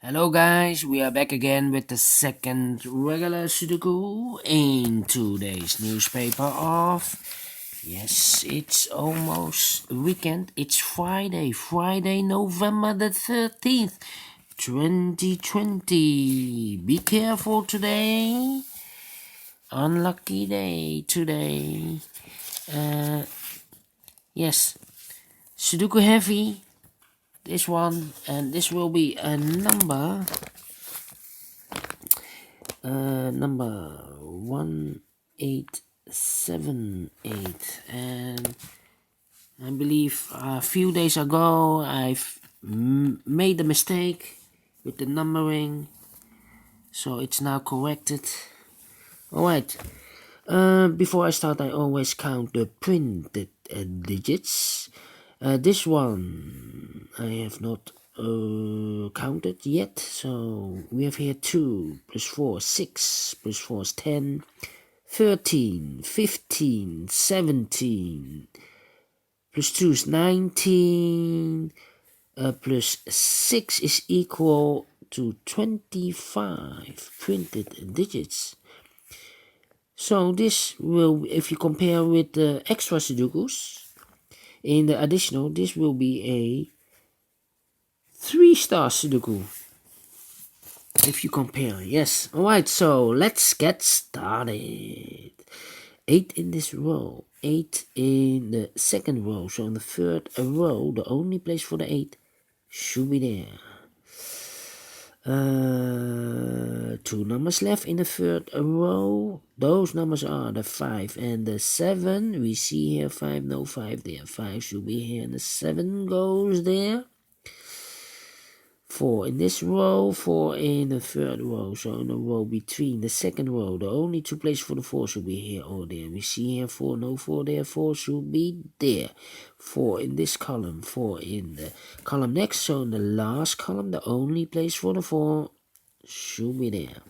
Hello guys, we are back again with the second regular Sudoku in today's newspaper of, yes, it's almost weekend, it's Friday, November the 13th, 2020. Be careful today, unlucky day today. Yes, Sudoku Heavy, this one, and this will be a number 1878, and I believe a few days ago I've made a mistake with the numbering, so it's now corrected. Alright, before I start, I always count the printed digits. This one I have not counted yet, so we have here 2 plus 4 6 plus 4 is 10, 13, 15, 17 plus 2 is 19, plus 6 is equal to 25 printed digits. So this will, if you compare with the extra Sudokus in the additional, this will be a 3-star Sudoku. If you compare, yes. Alright, so let's get started. 8 in this row, 8 in the second row. So in the third row, the only place for the 8 should be there. 2 numbers left in the third row. Those numbers are the 5 and the 7. We see here 5, no 5 there. 5 should be here and the 7 goes there. 4 in this row, 4 in the third row. So in the row between the second row, the only 2 places for the 4 should be here or there. We see here 4, no 4 there, 4 should be there. 4 in this column, 4 in the column next. So in the last column, the only place for the 4 should be there.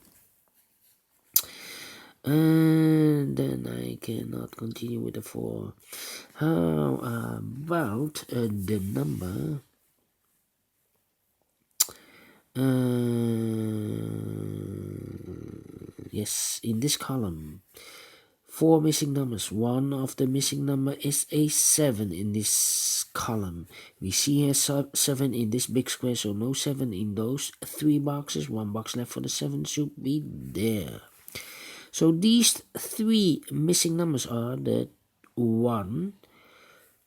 And then I cannot continue with the 4. How about the number? Yes, in this column, 4 missing numbers. One of the missing number is a 7 in this column. We see here 7 in this big square, so no 7 in those 3 boxes. 1 box left for the 7 should be there. So these 3 missing numbers are the 1,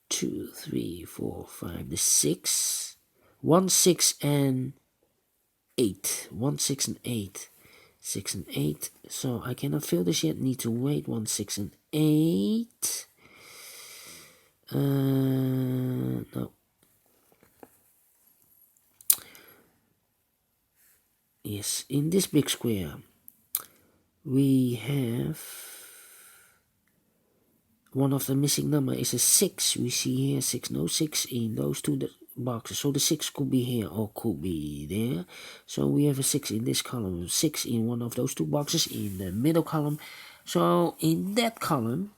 2, 3, 4, 5, the 6, 1, 6, and 8. 1, 6, and 8. 6 and 8. So I cannot fill this yet. Need to wait. 1, 6, and 8. No. Yes, in this big square, we have one of the missing number is a 6. We see here 6, no 6 in those 2 boxes. So the 6 could be here or could be there. So we have a 6 in this column, 6 in one of those 2 boxes in the middle column. So in that column,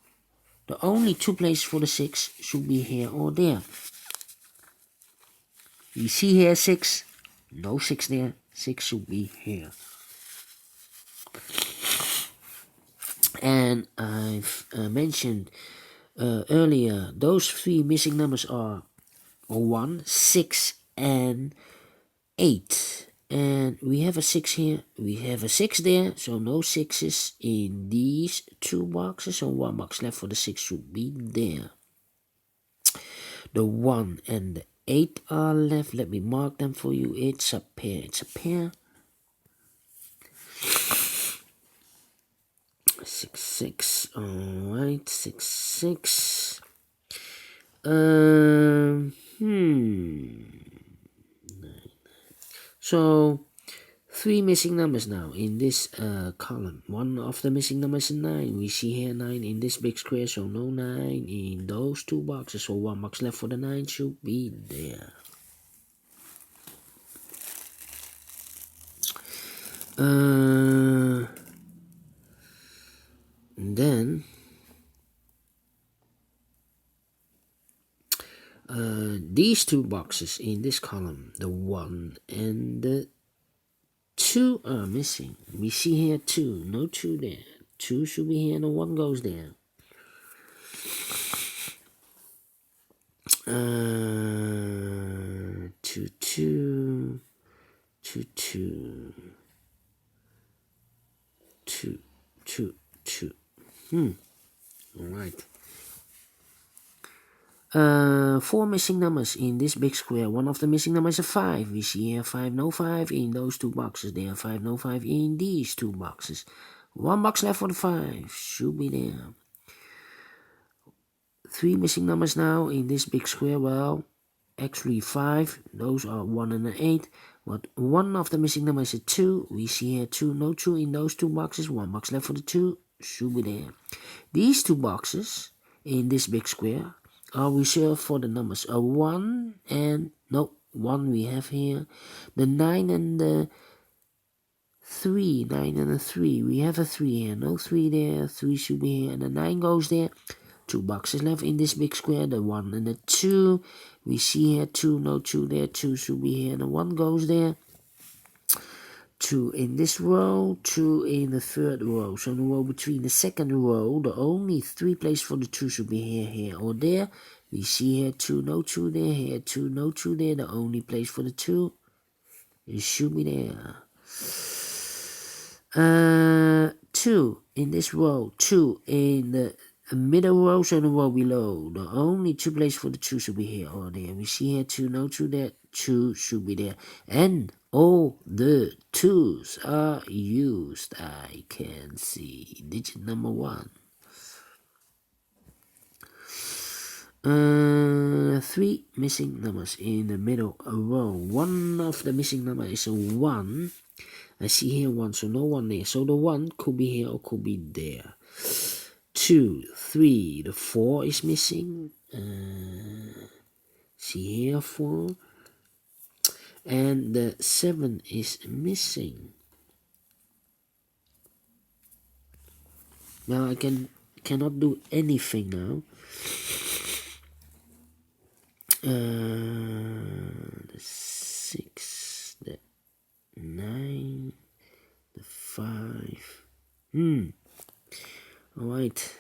the only 2 places for the 6 should be here or there. We see here 6, no 6 there, 6 should be here. And I've mentioned earlier, those 3 missing numbers are 1, 6, and 8. And we have a 6 here, we have a 6 there, so no 6s in these 2 boxes. So 1 box left for the 6 should be there. The 1 and the 8 are left. Let me mark them for you. It's a pair. It's a pair. 6, 6. Alright, 6, 6. So 3 missing numbers now in this column. One of the missing numbers is 9. We see here 9 in this big square, so no 9 in those 2 boxes. So 1 box left for the 9 should be there. Then these 2 boxes in this column, the 1 and the 2 are missing. We see here 2, no 2 there. 2 should be here and 1 goes there. 2, 2, 2, 2, 2, 2, 2. Alright. 4 missing numbers in this big square. One of the missing numbers is a 5. We see here 5, no 5 in those 2 boxes. There are 5, no 5 in these 2 boxes. 1 box left for the 5. Should be there. 3 missing numbers now in this big square. Well, actually 5. Those are 1 and an 8. But one of the missing numbers is a 2. We see here 2, no 2 in those 2 boxes. 1 box left for the 2. Should be there. These 2 boxes in this big square are reserved for the numbers a 1 and no 1 we have here. The 9 and the 3. 9 and a 3. We have a 3 here. No 3 there. 3 should be here. And the 9 goes there. 2 boxes left in this big square. The 1 and the 2. We see here 2. No 2 there. 2 should be here. And the 1 goes there. 2 in this row, 2 in the third row. So in the row between the second row, the only 3 places for the 2 should be here, here, or there. We see here 2, no 2 there, here 2, no 2 there. The only place for the 2, it should be there. 2 in this row, 2 in the middle row, so in the row below. The only 2 places for the 2 should be here or there. We see here 2, no 2 there, 2 should be there. And all the 2s are used. I can see digit number 1. 3 missing numbers in the middle row. One of the missing numbers is a 1. I see here 1, so no 1 there. So the 1 could be here or could be there. 2, 3, the 4 is missing. See here 4. And the 7 is missing. Now I cannot do anything now. The 6, the 9, the 5. Alright.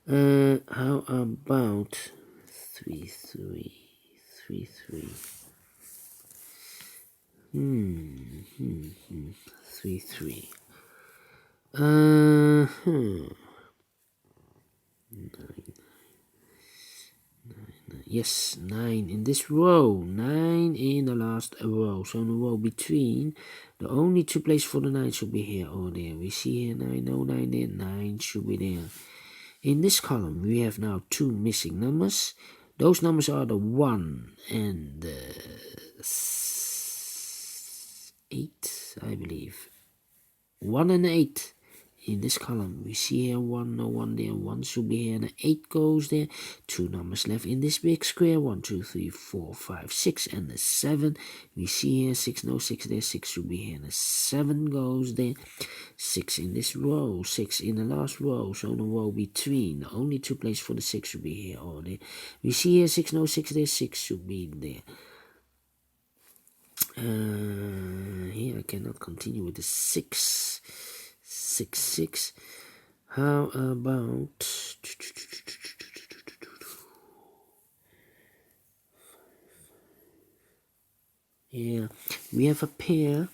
How about 3, 3, 3, 3? 3, 3. 9. Yes, 9 in this row. 9 in the last row. So in the row between, the only 2 places for the 9 should be here or there. We see here 9, no 9 there. 9 should be there. In this column, we have now 2 missing numbers. Those numbers are the 1 and the 8, I believe. 1 and 8. In this column, we see here 1, no 1 there, 1 should be here, and the 8 goes there. 2 numbers left in this big square, 1, 2, 3, 4, 5, 6, and the 7. We see here 6, no 6 there, 6 should be here, and the 7 goes there. 6 in this row, 6 in the last row, so in the row between. The only 2 places for the 6 should be here or there. We see here 6, no 6 there, 6 should be there. Here I cannot continue with the 6. 6, 6. How about yeah, we have a pair.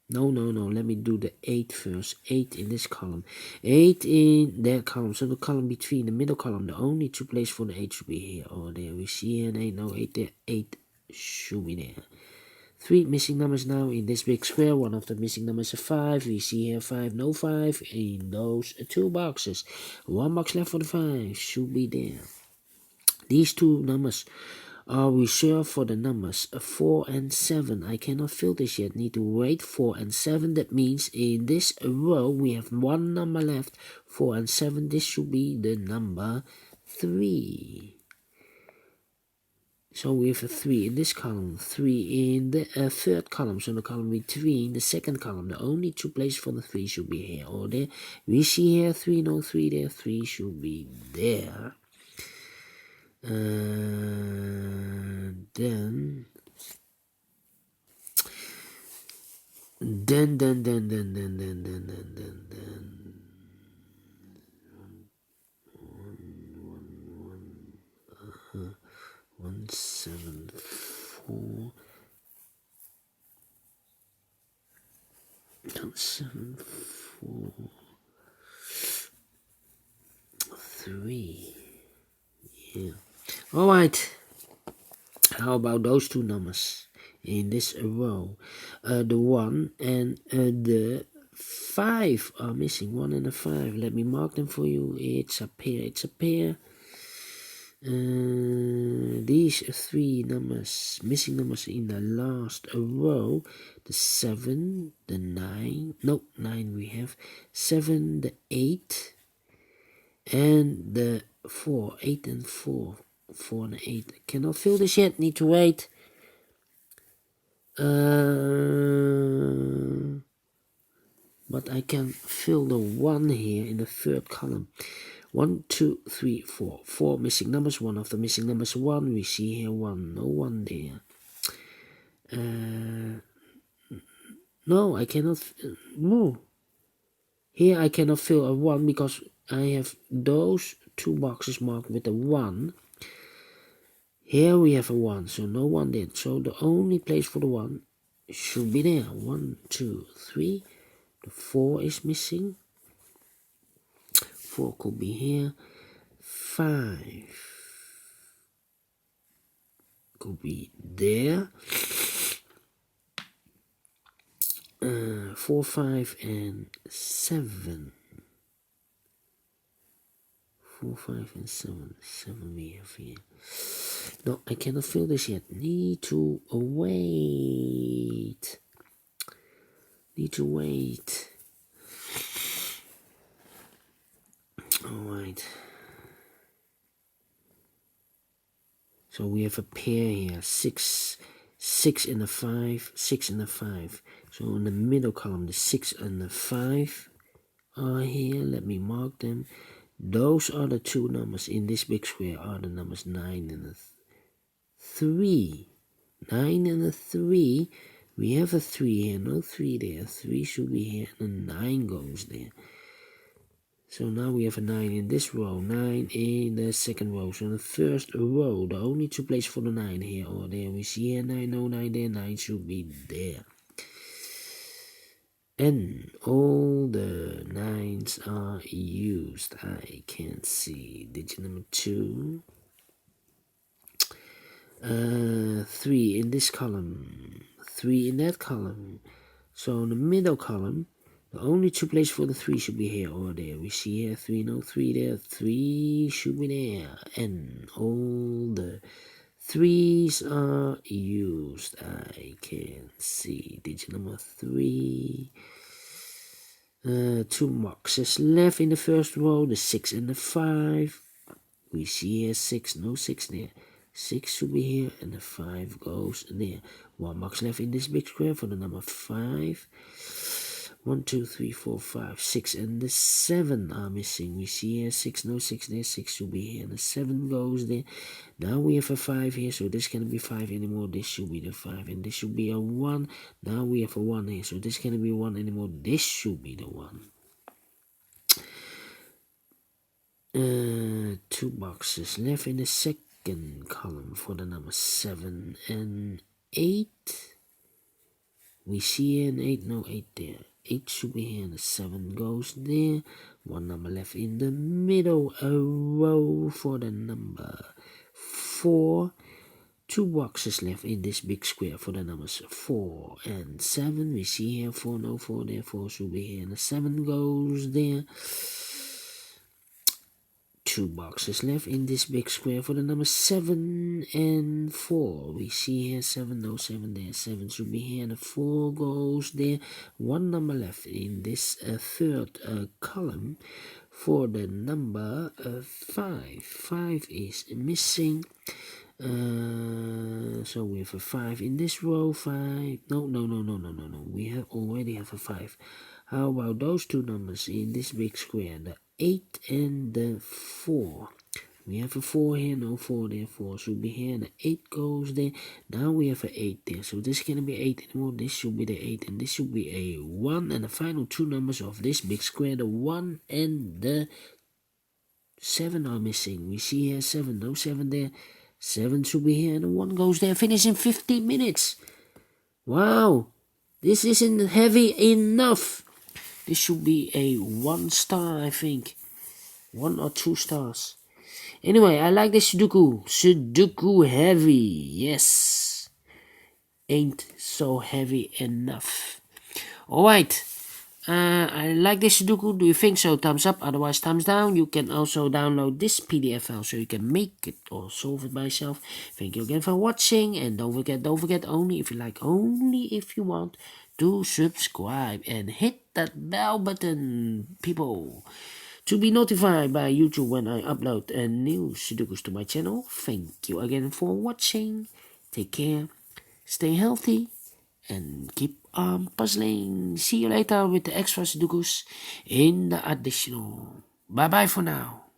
No, let me do the 8 first. 8 in this column. 8 in that column. So the column between the middle column, the only 2 places for the 8 should be here or there. We see here an 8, no 8 there. 8 should be there. 3 missing numbers now in this big square. One of the missing numbers is 5. We see here 5, no 5 in those 2 boxes. 1 box left for the 5 should be there. These 2 numbers are reserved for the numbers 4 and 7. I cannot fill this yet. Need to wait. 4 and 7. That means in this row we have 1 number left. 4 and 7. This should be the number 3. So we have a 3 in this column, 3 in the third column, so the column between the second column. The only 2 places for the 3 should be here or there. We see here 3, no 3 there, 3 should be there. Then Then 174, 174, 3. Yeah. All right. How about those two numbers in this row? The 1 and the 5 are missing. 1 and a 5. Let me mark them for you. It's a pair. It's a pair. These three numbers, missing numbers in the last row, the 7, the 9, no, 9 we have, 7, the 8, and the 4, 8 and 4, 4 and 8. Cannot fill this yet, need to wait. But I can fill the 1 here in the third column. 1, 2, 3, 4. 4 missing numbers. One of the missing numbers 1. We see here 1. No 1 there. No, I cannot. No. Here I cannot fill a 1 because I have those two boxes marked with a 1. Here we have a 1, so no 1 there. So the only place for the 1 should be there. 1, 2, 3. The 4 is missing. 4 could be here. 5 could be there. 4, 5, and 7. 4, 5, and 7. 7 we have here. No, I cannot fill this yet. Need to wait. Need to wait. Alright. So we have a pair here. 6 and a 5. 6 and a 5. So in the middle column, the 6 and the 5 are here. Let me mark them. Those are the two numbers in this big square are the numbers 9 and a 3. 9 and a 3. We have a 3 here. No 3 there. 3 should be here. And a 9 goes there. So now we have a 9 in this row. 9 in the second row. So in the first row, the only two places for the 9 here or there. We see here 9, no 9 there. 9 should be there. And all the 9s are used. I can see digit number 2. 3 in this column. 3 in that column. So in the middle column, the only two places for the 3 should be here or there. We see here 3, no 3 there. 3 should be there. And all the 3s are used. I can see digit number 3. 2 boxes left in the first row. The 6 and the 5. We see here 6, no 6 there. 6 should be here and the 5 goes there. 1 box left in this big square for the number 5. 1, 2, 3, 4, 5, 6 and the 7 are missing. We see here 6, no 6 there. 6 should be here and the 7 goes there. Now we have a 5 here, so this cannot be 5 anymore. This should be the 5 and this should be a 1. Now we have a 1 here, so this cannot be 1 anymore. This should be the 1. 2 boxes left in the second column for the number 7 and 8. We see here an 8, no 8 there. 8 should be here and the 7 goes there. 1 number left in the middle, a row for the number 4. 2 boxes left in this big square for the numbers 4 and 7. We see here 4, no 4 there. 4 should be here and the 7 goes there. 2 boxes left in this big square for the number 7 and 4. We see here 7, no 7 there. 7 should be here and the 4 goes there. 1 number left in this third column for the number 5. 5 is missing. So we have a 5 in this row. 5. No. We already have a 5. How about those two numbers in this big square? The 8 and the 4. We have a 4 here, no 4 there, 4 should be here, and the 8 goes there. Now we have an 8 there, so this cannot be 8 anymore. This should be the 8, and this should be a 1, and the final two numbers of this big square, the 1 and the 7 are missing. We see here 7, no 7 there. 7 should be here, and the 1 goes there. Finish in 15 minutes. Wow, this isn't heavy enough. This should be a 1 star, I think. 1 or 2 stars. Anyway, I like this Sudoku. Sudoku Heavy. Yes. Ain't so heavy enough. Alright. I like this Sudoku. Do you think so? Thumbs up. Otherwise, thumbs down. You can also download this PDF file so you can make it or solve it by yourself. Thank you again for watching. And don't forget, only if you like, only if you want, to subscribe and hit that bell button, people, to be notified by YouTube when I upload a new Sudokus to my channel. Thank you again for watching. Take care, stay healthy, and keep on puzzling. See you later with the extra Sudokus in the additional. Bye bye for now.